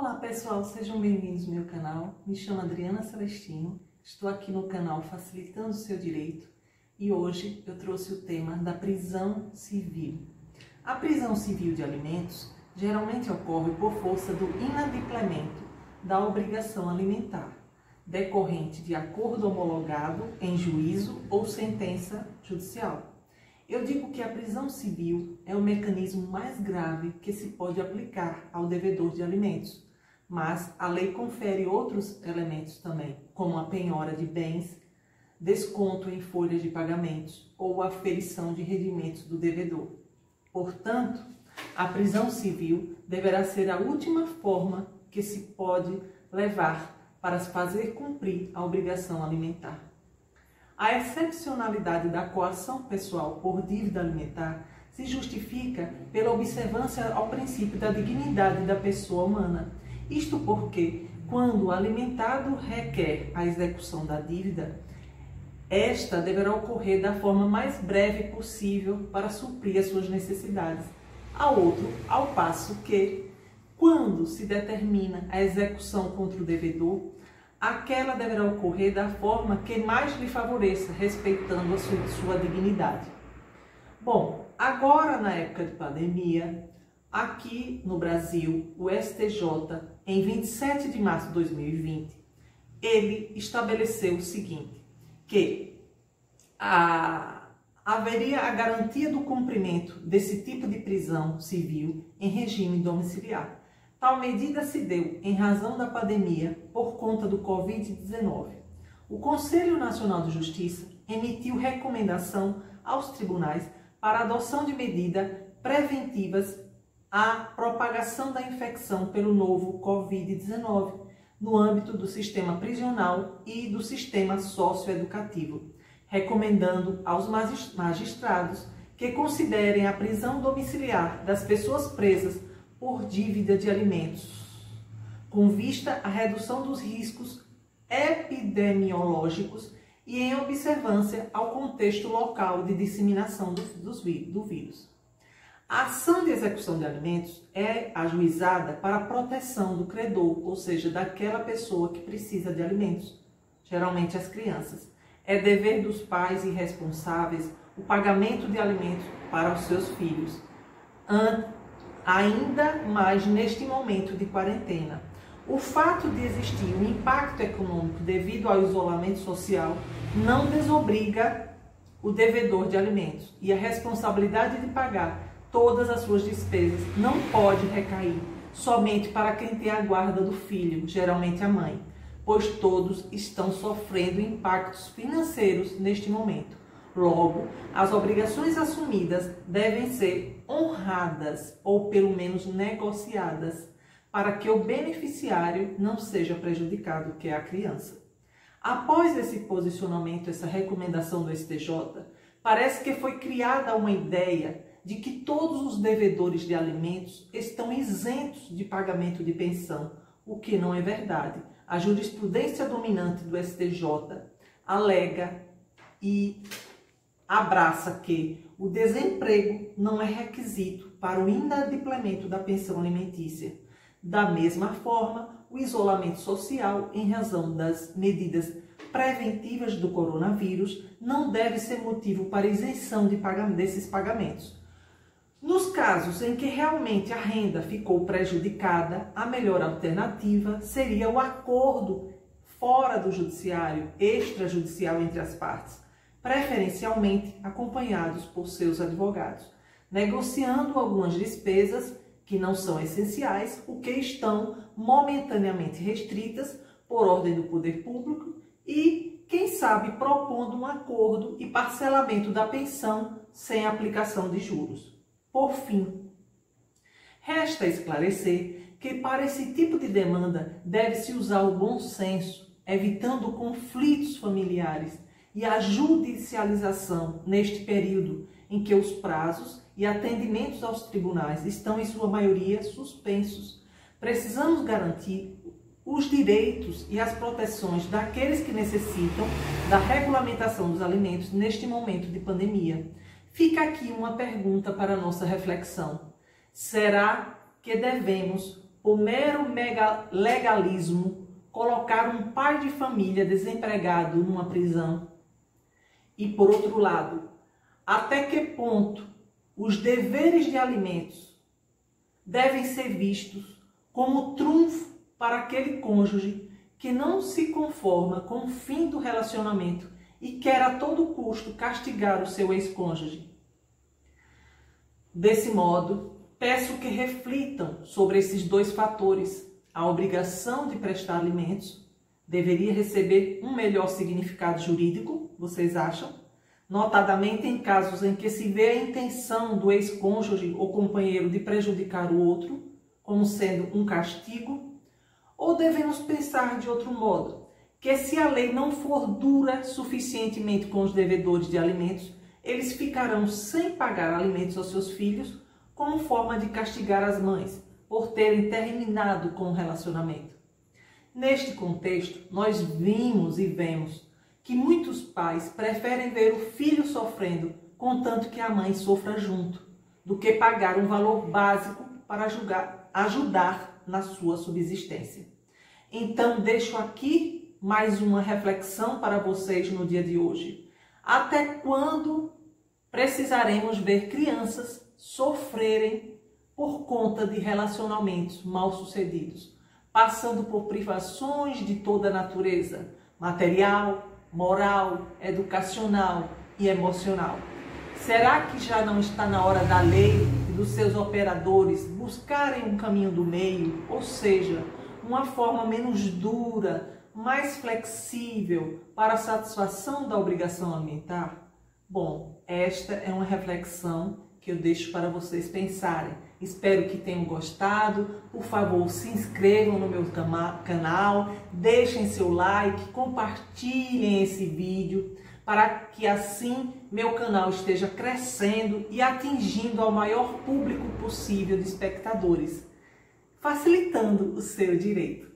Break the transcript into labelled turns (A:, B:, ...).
A: Olá pessoal, sejam bem-vindos ao meu canal. Me chamo Adriana Celestino, estou aqui no canal Facilitando o Seu Direito e hoje eu trouxe o tema da prisão civil. A prisão civil de alimentos geralmente ocorre por força do inadimplemento da obrigação alimentar, decorrente de acordo homologado em juízo ou sentença judicial. Eu digo que a prisão civil é o mecanismo mais grave que se pode aplicar ao devedor de alimentos, mas a lei confere outros elementos também, como a penhora de bens, desconto em folhas de pagamentos ou aferição de rendimentos do devedor. Portanto, a prisão civil deverá ser a última forma que se pode levar para se fazer cumprir a obrigação alimentar. A excepcionalidade da coação pessoal por dívida alimentar se justifica pela observância ao princípio da dignidade da pessoa humana. Isto porque, quando o alimentado requer a execução da dívida, esta deverá ocorrer da forma mais breve possível para suprir as suas necessidades. Ao passo que, quando se determina a execução contra o devedor, aquela deverá ocorrer da forma que mais lhe favoreça, respeitando a sua dignidade. Bom, agora na época de pandemia, aqui no Brasil, o STJ, em 27 de março de 2020, ele estabeleceu o seguinte, que haveria a garantia do cumprimento desse tipo de prisão civil em regime domiciliar. Tal medida se deu em razão da pandemia por conta do Covid-19. O Conselho Nacional de Justiça emitiu recomendação aos tribunais para a adoção de medidas preventivas à propagação da infecção pelo novo Covid-19 no âmbito do sistema prisional e do sistema socioeducativo, recomendando aos magistrados que considerem a prisão domiciliar das pessoas presas por dívida de alimentos, com vista à redução dos riscos epidemiológicos e em observância ao contexto local de disseminação do vírus. A ação de execução de alimentos é ajuizada para a proteção do credor, ou seja, daquela pessoa que precisa de alimentos, geralmente as crianças. É dever dos pais e responsáveis o pagamento de alimentos para os seus filhos, ainda mais neste momento de quarentena. O fato de existir um impacto econômico devido ao isolamento social não desobriga o devedor de alimentos e a responsabilidade de pagar todas as suas despesas não pode recair somente para quem tem a guarda do filho, geralmente a mãe, pois todos estão sofrendo impactos financeiros neste momento. Logo, as obrigações assumidas devem ser honradas ou pelo menos negociadas para que o beneficiário não seja prejudicado, que é a criança. Após esse posicionamento, essa recomendação do STJ, parece que foi criada uma ideia de que todos os devedores de alimentos estão isentos de pagamento de pensão, o que não é verdade. A jurisprudência dominante do STJ alega e abraça que o desemprego não é requisito para o inadimplemento da pensão alimentícia. Da mesma forma, o isolamento social, em razão das medidas preventivas do coronavírus, não deve ser motivo para isenção desses pagamentos. Nos casos em que realmente a renda ficou prejudicada, a melhor alternativa seria o acordo fora do judiciário, extrajudicial entre as partes, preferencialmente acompanhados por seus advogados, negociando algumas despesas que não são essenciais, o que estão momentaneamente restritas por ordem do poder público e, quem sabe, propondo um acordo e parcelamento da pensão sem aplicação de juros. Por fim, resta esclarecer que para esse tipo de demanda deve-se usar o bom senso, evitando conflitos familiares e a judicialização neste período em que os prazos e atendimentos aos tribunais estão em sua maioria suspensos. Precisamos garantir os direitos e as proteções daqueles que necessitam da regulamentação dos alimentos neste momento de pandemia. Fica aqui uma pergunta para a nossa reflexão. Será que devemos por mero legalismo, colocar um pai de família desempregado numa prisão? E por outro lado, até que ponto os deveres de alimentos devem ser vistos como trunfo para aquele cônjuge que não se conforma com o fim do relacionamento e quer a todo custo castigar o seu ex-cônjuge? Desse modo, peço que reflitam sobre esses dois fatores. A obrigação de prestar alimentos deveria receber um melhor significado jurídico, vocês acham? Notadamente em casos em que se vê a intenção do ex-cônjuge ou companheiro de prejudicar o outro, como sendo um castigo? Ou devemos pensar de outro modo, que se a lei não for dura suficientemente com os devedores de alimentos, eles ficarão sem pagar alimentos aos seus filhos como forma de castigar as mães por terem terminado com o relacionamento? Neste contexto, nós vimos e vemos que muitos pais preferem ver o filho sofrendo, contanto que a mãe sofra junto, do que pagar um valor básico para ajudar na sua subsistência. Então, deixo aqui mais uma reflexão para vocês no dia de hoje. Até quando precisaremos ver crianças sofrerem por conta de relacionamentos mal sucedidos, passando por privações de toda a natureza, material, moral, educacional e emocional? Será que já não está na hora da lei e dos seus operadores buscarem um caminho do meio, ou seja, uma forma menos dura, mais flexível para a satisfação da obrigação alimentar? Bom, esta é uma reflexão que eu deixo para vocês pensarem. Espero que tenham gostado. Por favor, se inscrevam no meu canal, deixem seu like, compartilhem esse vídeo, para que assim meu canal esteja crescendo e atingindo ao maior público possível de espectadores, facilitando o seu direito.